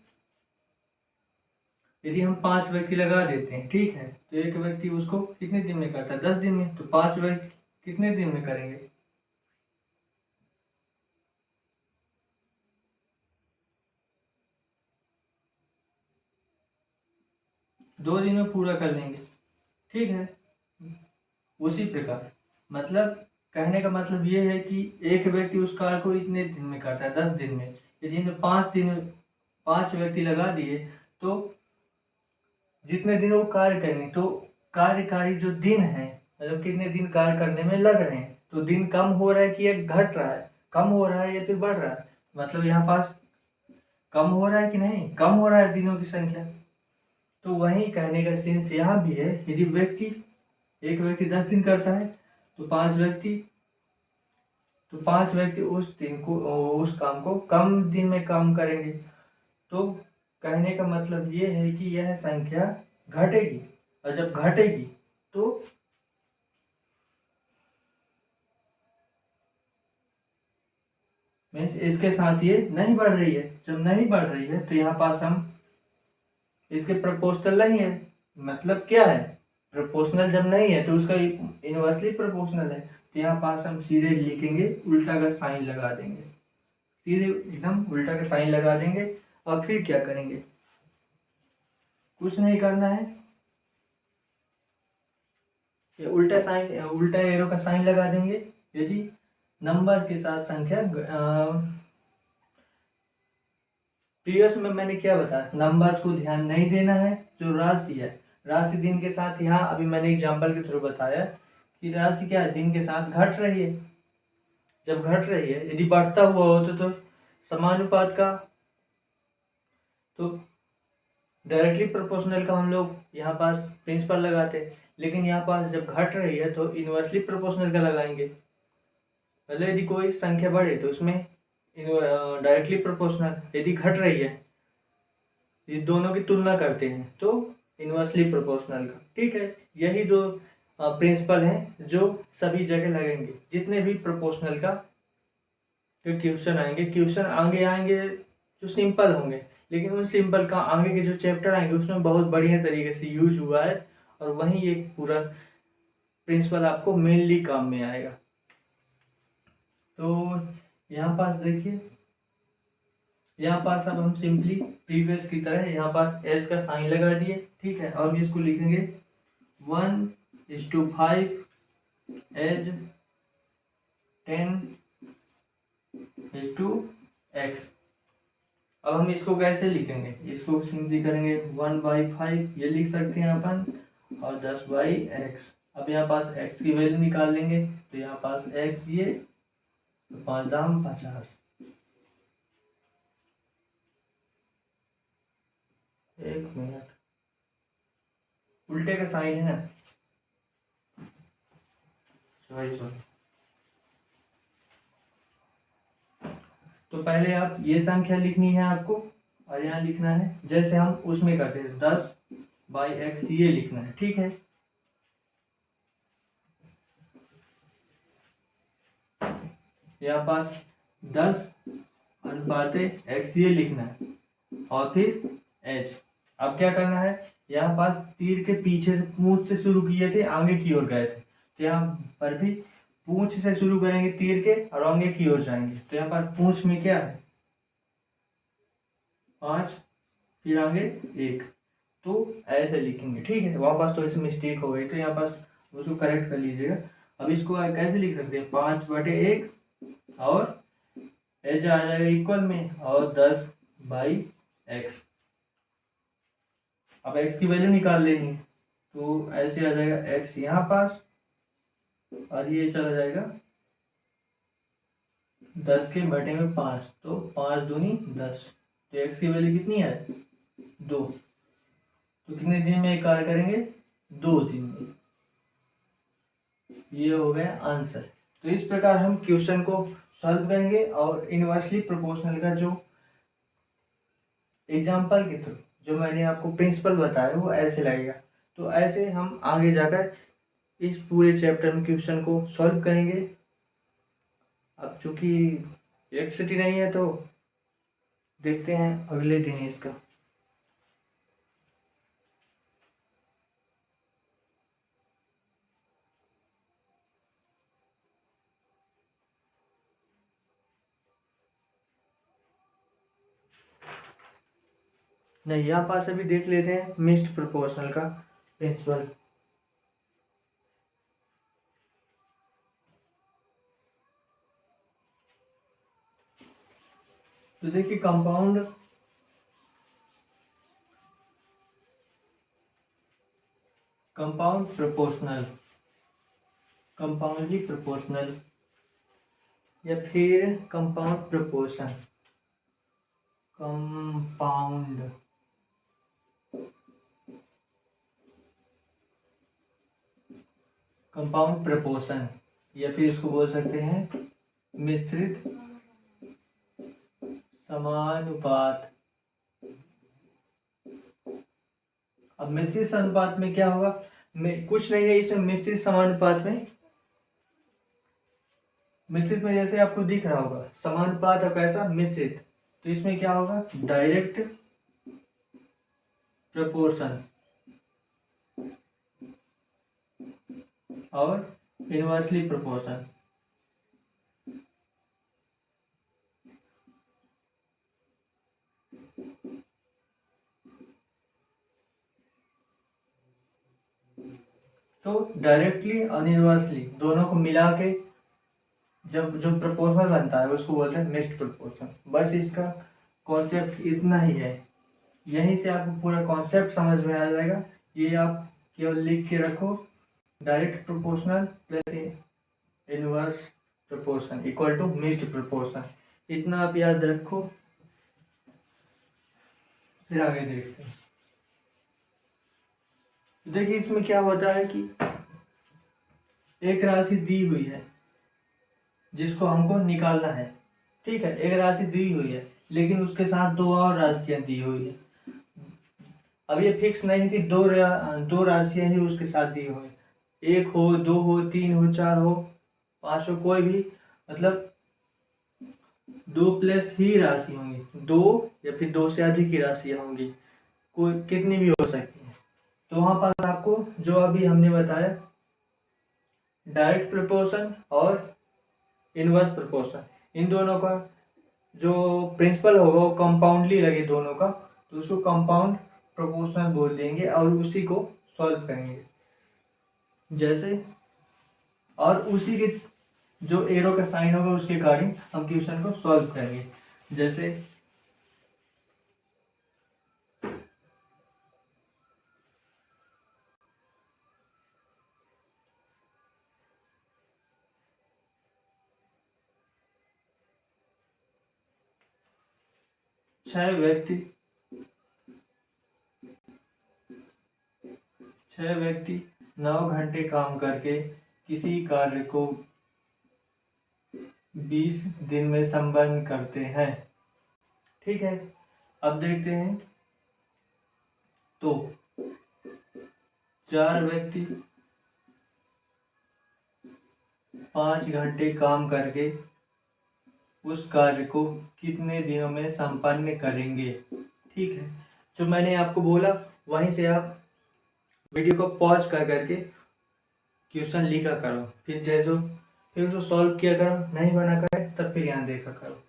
यदि हम 5 व्यक्ति लगा देते हैं, ठीक है, तो एक व्यक्ति उसको कितने दिन में करता है, 10 दिन में। तो 5 व्यक्ति कितने दिन में करेंगे, 2 दिन में पूरा कर लेंगे, ठीक है। उसी प्रकार मतलब कहने का मतलब ये है कि एक व्यक्ति उस कार्य को इतने दिन में करता है, 10 दिन में। यदि हमने 5 व्यक्ति लगा दिए तो जितने दिन वो कार्य करेंगे, तो कार्यकारी जो दिन है, मतलब कितने दिन कार्य करने में लग रहे हैं, तो दिन कम हो रहा है कि एक घट रहा है, कम हो रहा है या फिर बढ़ रहा है। मतलब यहाँ पास कम हो रहा है कि नहीं, कम हो रहा है दिनों की संख्या। तो वही कहने का सेंस यहाँ भी है, यदि एक व्यक्ति 10 दिन करता है तो 5 व्यक्ति उस काम को कम दिन में काम करेंगे। तो कहने का मतलब ये है कि यह संख्या घटेगी, और जब घटेगी तो मीन्स इसके साथ ये नहीं बढ़ रही है। जब नहीं बढ़ रही है तो यहाँ पास हम इसके प्रोपोर्शनल नहीं है। मतलब क्या है, प्रोपोर्शनल जब नहीं है तो उसका इनवर्सली प्रोपोर्शनल है। तो यहाँ पास हम सीधे लिखेंगे, उल्टा का साइन लगा देंगे, सीधे एकदम उल्टा का साइन लगा देंगे। और फिर क्या करेंगे, कुछ नहीं करना है, ये उल्टा साइन, उल्टा एरो का साइन लगा देंगे। यदि नंबर के साथ संख्या, प्रीवियस में मैंने क्या बताया, नंबर्स को ध्यान नहीं देना है। जो राशि है, राशि दिन के साथ, यहाँ अभी मैंने एग्जांपल के थ्रू बताया कि राशि क्या है, दिन के साथ घट रही है। जब घट रही है, यदि बढ़ता हुआ हो तो समानुपात का, तो डायरेक्टली प्रोपोर्शनल का हम लोग यहाँ पास प्रिंसिपल लगाते हैं। लेकिन यहाँ पास जब घट रही है तो इनवर्सली प्रोपोर्शनल का लगाएंगे। पहले यदि कोई संख्या बढ़े तो उसमें डायरेक्टली प्रोपोर्शनल, यदि घट रही है, ये दोनों की तुलना करते हैं तो इनवर्सली प्रोपोर्शनल का। ठीक है, यही दो प्रिंसिपल हैं जो सभी जगह लगेंगे। जितने भी प्रोपोर्शनल का जो क्वेश्चन आएंगे, क्वेश्चन आगे आएंगे जो सिंपल होंगे, लेकिन उन सिंपल का आगे के जो चैप्टर आएंगे उसमें बहुत बढ़िया तरीके से यूज हुआ है, और वहीं एक पूरा प्रिंसिपल आपको मेनली काम में आएगा। तो यहाँ पास देखिए, यहाँ पास अब हम सिंपली प्रीवियस की तरह यहाँ पास एस का साइन लगा दिए। ठीक है, और इसको लिखेंगे 1:5 एज 10:x। अब हम इसको कैसे लिखेंगे, इसको सिंपली करेंगे 1/5, ये लिख सकते हैं अपन, और 10/x। अब यहाँ पास x की वैल्यू निकाल लेंगे, तो यहाँ पास x ये 5 दाम 50। एक मिनट, उल्टे का साइन है ना, सॉरी। तो पहले आप ये संख्या लिखनी है आपको, और यहाँ लिखना है जैसे हम उसमें करते थे 10/x, ये लिखना है। ठीक है, यहाँ पास 10/x ये लिखना है, और फिर h। अब क्या करना है, यहाँ पास तीर के पीछे से, पूंछ से शुरू किए थे, आगे की ओर गए थे, तो यहाँ पर भी पूंछ से शुरू करेंगे तीर के, और आगे की ओर जाएंगे। तो यहाँ पर पूंछ में क्या है 5, फिर आगे 1, तो ऐसे लिखेंगे। ठीक है, वहाँ पास तो ऐसे मिस्टेक हो गई, तो यहाँ पास उसको करेक्ट कर लीजिएगा। अब इसको कैसे लिख सकते हैं, 5/1, और एच आ जाएगा इक्वल में, और 10/x। अब x की वैल्यू निकाल लेनी, तो ऐसे आ जाएगा x यहाँ पास, और ये चला जाएगा 10/5, तो 5 दूनी 10। तो x की वैल्यू कितनी है 2। तो कितने दिन में कार्य करेंगे, 2 दिन में। ये हो गया आंसर। तो इस प्रकार हम क्वेश्चन को सॉल्व करेंगे, और इनवर्सली प्रोपोर्शनल का जो एग्जाम्पल के थ्रू जो मैंने आपको प्रिंसिपल बताया वो ऐसे लगेगा। तो ऐसे हम आगे जाकर इस पूरे चैप्टर में क्वेश्चन को सॉल्व करेंगे। अब चूंकि इलेक्ट्रिसिटी नहीं है तो देखते हैं अगले दिन इसका। नहीं, यहाँ पास अभी देख लेते हैं मिक्स्ड प्रोपोर्शनल का प्रिंसिपल। तो देखिए कंपाउंड प्रोपोर्शनल, कंपाउंडली प्रोपोर्शनल, या फिर कंपाउंड प्रोपोर्शन, कंपाउंड प्रोपोर्शन, या फिर इसको बोल सकते हैं मिश्रित समानुपात। अब मिश्रित समानुपात में क्या होगा, कुछ नहीं है इसमें। मिश्रित समानुपात में मिश्रित में जैसे आपको दिख रहा होगा समानुपात और कैसा मिश्रित, तो इसमें क्या होगा डायरेक्ट प्रोपोर्शन और इनवर्सली प्रोपोर्शन। तो डायरेक्टली और इनवर्सली दोनों को मिला के जब जो प्रोपोर्शनल बनता है उसको बोलते हैं मिक्स्ड प्रोपोर्शन। बस इसका कॉन्सेप्ट इतना ही है, यहीं से आपको पूरा कॉन्सेप्ट समझ में आ जाएगा। ये आप केवल लिख के रखो, direct proportional plus inverse proportion equal to mixed proportion, इतना आप याद रखो। फिर आगे देखते हैं। देखिए इसमें क्या होता है कि एक राशि दी हुई है जिसको हमको निकालना है, ठीक है। एक राशि दी हुई है लेकिन उसके साथ दो और राशियां दी हुई है। अब ये फिक्स नहीं कि दो राशियां ही उसके साथ दी हुई, एक हो, दो हो, तीन हो, चार हो, पांच हो, कोई भी, मतलब दो प्लस ही राशि होंगी, दो या फिर दो से अधिक ही राशियां होंगी, कोई कितनी भी हो सकती है। तो वहां पास आपको जो अभी हमने बताया डायरेक्ट प्रोपोर्शन और इनवर्स प्रोपोर्शन, इन दोनों का जो प्रिंसिपल होगा वो कंपाउंडली लगे दोनों का, तो उसको कंपाउंड प्रोपोर्शनल बोल देंगे और उसी को सॉल्व करेंगे जैसे, और उसी के जो एरो का साइन होगा उसके अकॉर्डिंग हम क्वेश्चन को सॉल्व करेंगे। जैसे 6 व्यक्ति 9 घंटे काम करके किसी कार्य को 20 दिन में संपन्न करते हैं, ठीक है। अब देखते हैं, तो 4 व्यक्ति 5 घंटे काम करके उस कार्य को कितने दिनों में संपन्न करेंगे, ठीक है। जो मैंने आपको बोला वहीं से आप वीडियो को पॉज कर करके क्वेश्चन लिखा करो, फिर उसको सॉल्व किया करो, नहीं बना करे तब फिर यहाँ देखा करो,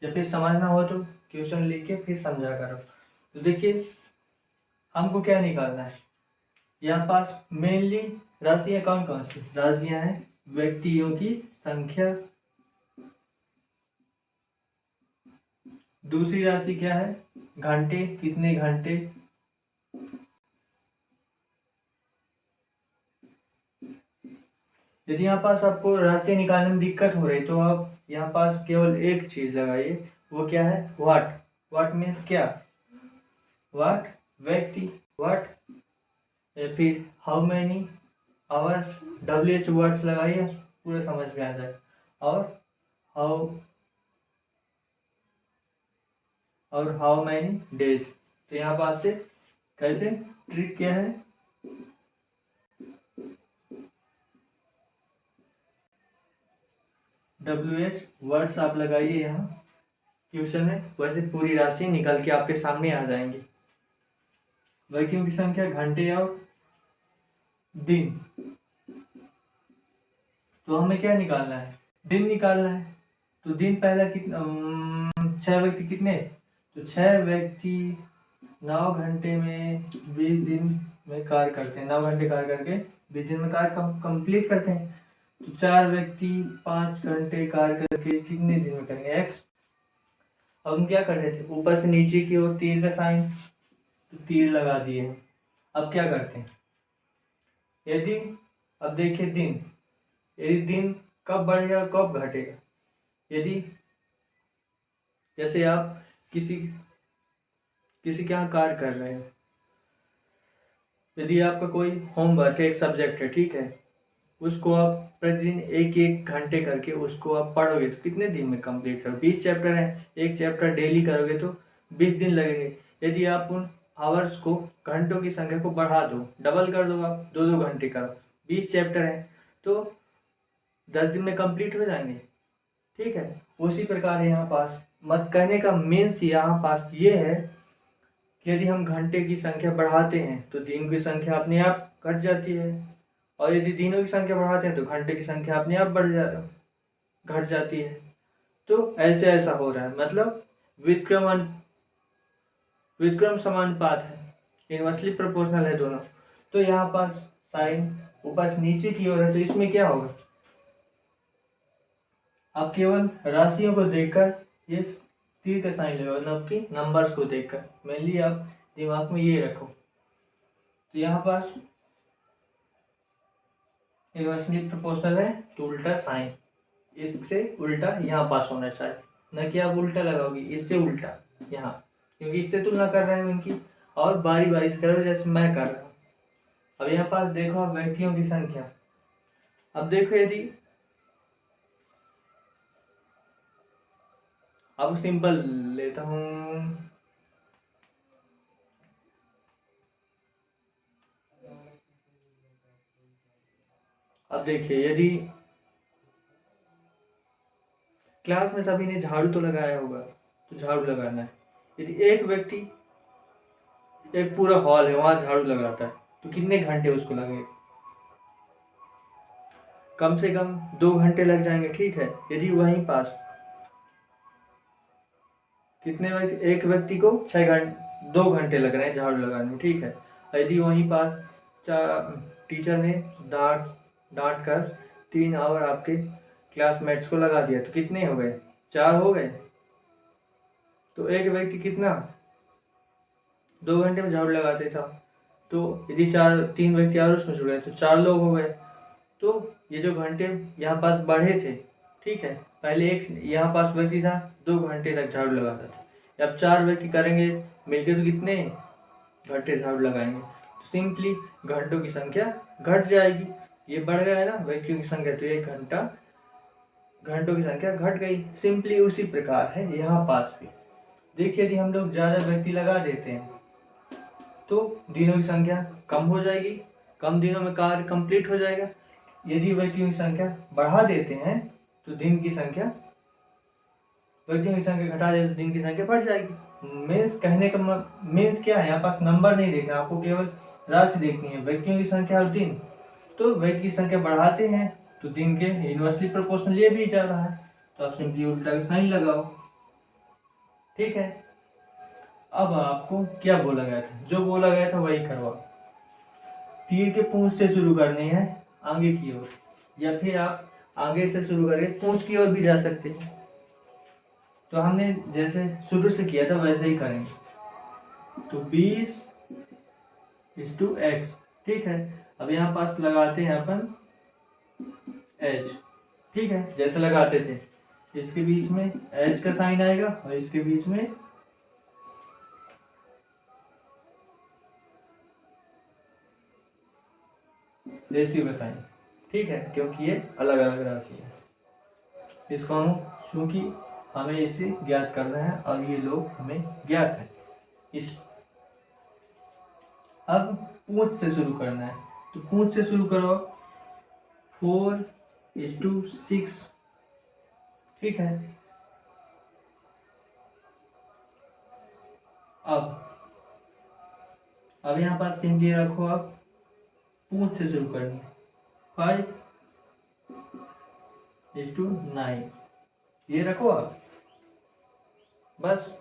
या फिर समझना हो तो क्वेश्चन लिख के फिर समझा करो। तो देखिए हमको क्या निकालना है, यहाँ पास मेनली राशियाँ कौन कौन सी राशियाँ हैं, व्यक्तियों की संख्या, दूसरी राशि क्या है घंटे, कितने घंटे, यदि यहाँ पास आपको राशि निकालने में दिक्कत हो रही तो आप यहाँ पास केवल एक चीज लगाइए, वो क्या है व्हाट। व्हाट मीन्स क्या, व्हाट व्यक्ति, व्हाट, या फिर how many hours, WH words लगाइए पूरा समझ में आ जाए, और हाउ मैनी डेज। तो यहाँ पास से कैसे ट्रिक क्या है, WH वर्ड्स आप लगाइए यहाँ क्वेश्चन में, वैसे पूरी राशि निकल के आपके सामने आ जाएंगी। व्यक्तियों की संख्या, घंटे और दिन, तो हमें क्या निकालना है दिन निकालना है। तो दिन पहला कितना 6 व्यक्ति कितने, तो 6 व्यक्ति 9 घंटे में 20 दिन में कार्य करते हैं, 9 घंटे कार्य करके 20 दिन में कार्य कंप्लीट करते हैं। तो 4 व्यक्ति 5 घंटे कार्य करके कितने दिन में करेंगे x। अब हम क्या करते थे ऊपर से नीचे की ओर तीर का साइन, तो तीर लगा दिए। अब क्या करते हैं यदि, अब देखिए दिन, यदि दिन कब बढ़ेगा कब घटेगा, यदि जैसे आप किसी के यहाँ कार्य कर रहे हो, यदि आपका कोई होमवर्क है, एक सब्जेक्ट है, ठीक है, उसको आप प्रतिदिन 1-1 घंटे करके उसको आप पढ़ोगे तो कितने दिन में कंप्लीट करोगे, 20 चैप्टर है, एक चैप्टर डेली करोगे तो 20 दिन लगेंगे। यदि आप उन आवर्स को, घंटों की संख्या को बढ़ा दो, डबल कर दो, आप 2-2 घंटे करो, 20 चैप्टर है तो 10 दिन में कंप्लीट हो जाएंगे। ठीक है, उसी प्रकार यहाँ पास मत कहने का मीन्स यहाँ पास ये है कि यदि हम घंटे की संख्या बढ़ाते हैं तो दिन की संख्या अपने आप घट जाती है, और यदि दिनों की संख्या बढ़ाते हैं तो घंटे की संख्या अपने आप घट जाती है। तो ऐसे ऐसा हो रहा है, मतलब व्युत्क्रम समानुपात है, इनवर्सली प्रोपोर्शनल है दोनों। तो यहाँ पास साइन ऊपर से नीचे की ओर है, तो इसमें क्या होगा, आप केवल राशियों को देखकर ये तीर का साइन लगाओ, मतलब कि नंबर्स को देखकर। मेनली आप दिमाग में ये रखो। तो यहाँ पास इनवर्सली प्रोपोर्शनल है तो उल्टा साइन, इससे उल्टा यहाँ पास होना चाहिए, न कि आप उल्टा लगाओगे, इससे उल्टा यहाँ, क्योंकि इससे तुलना कर रहे हैं इनकी, और बारी बारी से करो जैसे मैं कर रहा हूँ। अब यहाँ पास देखो आप व्यक्तियों की संख्या। अब देखो यदि अब सिंपल लेता हूँ, अब देखिए यदि क्लास में सभी ने झाड़ू तो लगाया होगा, तो झाड़ू लगाना है। यदि एक व्यक्ति, एक पूरा हॉल है वहां झाड़ू लगाता है, तो कितने घंटे उसको लगेंगे, कम से कम 2 घंटे लग जाएंगे। ठीक है, यदि वहीं पास कितने व्यक्ति, एक व्यक्ति को 6 घंटे 2 घंटे लग रहे हैं झाड़ू लगाने में। ठीक है, यदि वहीं पास टीचर ने डांट डांट कर 3 आवर आपके क्लासमेट्स को लगा दिया, तो कितने हो गए, 4 हो गए। तो एक व्यक्ति कितना 2 घंटे में झाड़ू लगाते था, तो यदि 3 व्यक्ति और उसमें जुड़ गए तो 4 लोग हो गए। तो ये जो घंटे यहाँ पास बढ़े थे, ठीक है, पहले एक यहाँ पास व्यक्ति था 2 घंटे तक झाड़ू लगाता था, अब 4 व्यक्ति करेंगे मिलके तो कितने घंटे झाड़ू लगाएंगे, तो सिंपली घंटों की संख्या घट जाएगी। ये बढ़ गया है ना व्यक्तियों की संख्या, तो 1 घंटा घंटों की संख्या घट गई। सिंपली उसी प्रकार है यहाँ पास भी। देखिए यदि हम लोग ज़्यादा व्यक्ति लगा देते हैं तो दिनों की संख्या कम हो जाएगी, कम दिनों में कार्य कंप्लीट हो जाएगा। यदि व्यक्तियों की संख्या बढ़ा देते हैं तो दिन की संख्या, व्यक्तियों की संख्या घटा देते तो दिन की संख्या बढ़ जाएगी। मीन्स कहने का मीन्स क्या है, यहाँ पास नंबर नहीं देखना, आपको केवल राशि देखनी है, व्यक्तियों की संख्या और दिन। तो व्यक्ति की संख्या बढ़ाते हैं तो दिन के इनवर्सली प्रोपोर्शनल ये भी जा रहा है, तो आप सिंपली उल्टा का साइन लगाओ। ठीक है, अब आपको क्या बोला गया था, जो बोला गया था वही करवाओ। तीर के पूंछ से शुरू करनी है आगे की ओर, या फिर आप आगे से शुरू करके पूंछ की ओर भी जा सकते हैं। तो हमने जैसे शुरू से किया था वैसे ही करेंगे। तो 20:x। ठीक है, अब यहाँ पास लगाते हैं अपन h। ठीक है, जैसे लगाते थे, इसके बीच में h का साइन आएगा और इसके बीच में रेशियो का साइन। ठीक है, क्योंकि ये अलग अलग राशि है, इसको हम चूंकि हमें इसे ज्ञात करना है और ये लोग हमें ज्ञात है इस। अब पूंछ से शुरू करना है, तो पूंछ से शुरू करो 4:6। ठीक है, अब यहाँ पास सिंपली रखो, आप पूंछ से शुरू करनी है 5:9, ये रखो आप बस।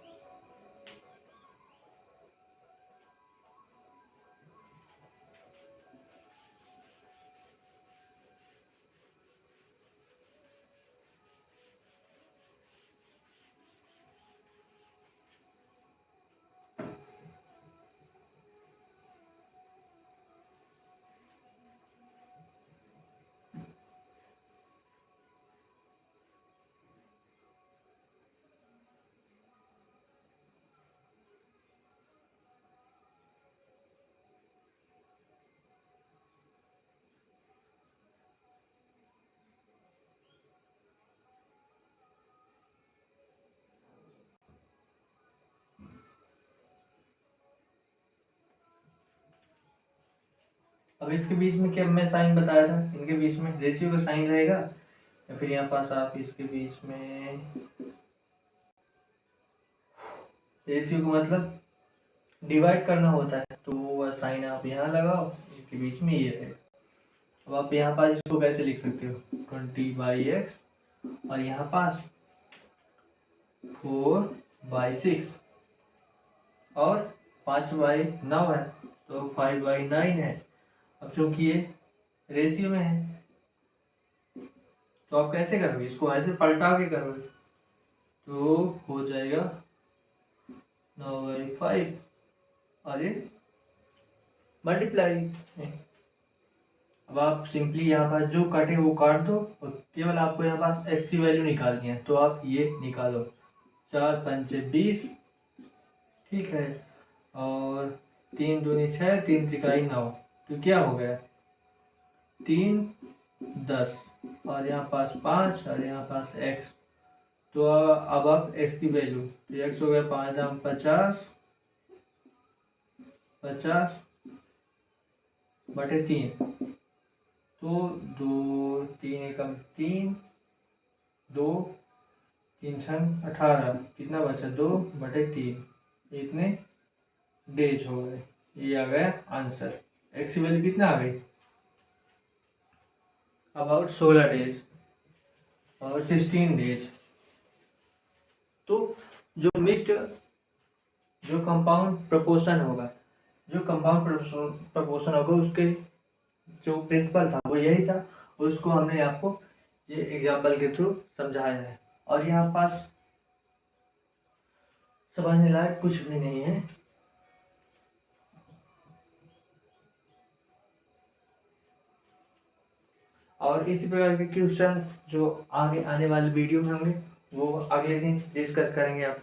अब इसके बीच में क्या मैं साइन बताया था, इनके बीच में रेशियो का साइन रहेगा, या फिर यहाँ पास आप इसके बीच में रेशियो को मतलब डिवाइड करना होता है, तो वो साइन आप यहाँ लगाओ, इसके बीच में ये है। अब आप यहाँ पास इसको कैसे लिख सकते हो, 20/x और यहाँ पास 4/6 और 5/9 है तो 5/9 है। अब चूंकि ये रेशियो में है तो आप कैसे करोगे, इसको ऐसे पलटा के करोगे तो हो जाएगा 9/5 और ये मल्टीप्लाई। अब आप सिंपली यहाँ पास जो काटे वो काट दो और केवल आपको यहाँ पास x की वैल्यू निकालनी है, तो आप ये निकालो 4×5 = 20, ठीक है, और 3 दूनी 6, 3 त्रिकाई 9, तो क्या हो गया 3 10 और यहाँ पास 5 और यहाँ पास x। तो अब आप x की वैल्यू, तो x हो गया 5×50 50/3, तो 2 3 एकम 3, 2 3 छंग 18, कितना बचा 2/3, इतने डेज हो गए। ये आ गया आंसर। एक्स की वैल्यू कितना आ गई, अबाउट 16 डेज और 16 डेज। तो जो मिक्स्ड जो कंपाउंड प्रपोर्शन होगा, उसके जो प्रिंसिपल था वो यही था, उसको हमने आपको ये एग्जाम्पल के थ्रू समझाया है। और यहाँ पास समझने लायक कुछ भी नहीं है। और इसी प्रकार के क्वेश्चन जो आगे आने वाले वीडियो में होंगे वो अगले दिन डिस्कस करेंगे आप।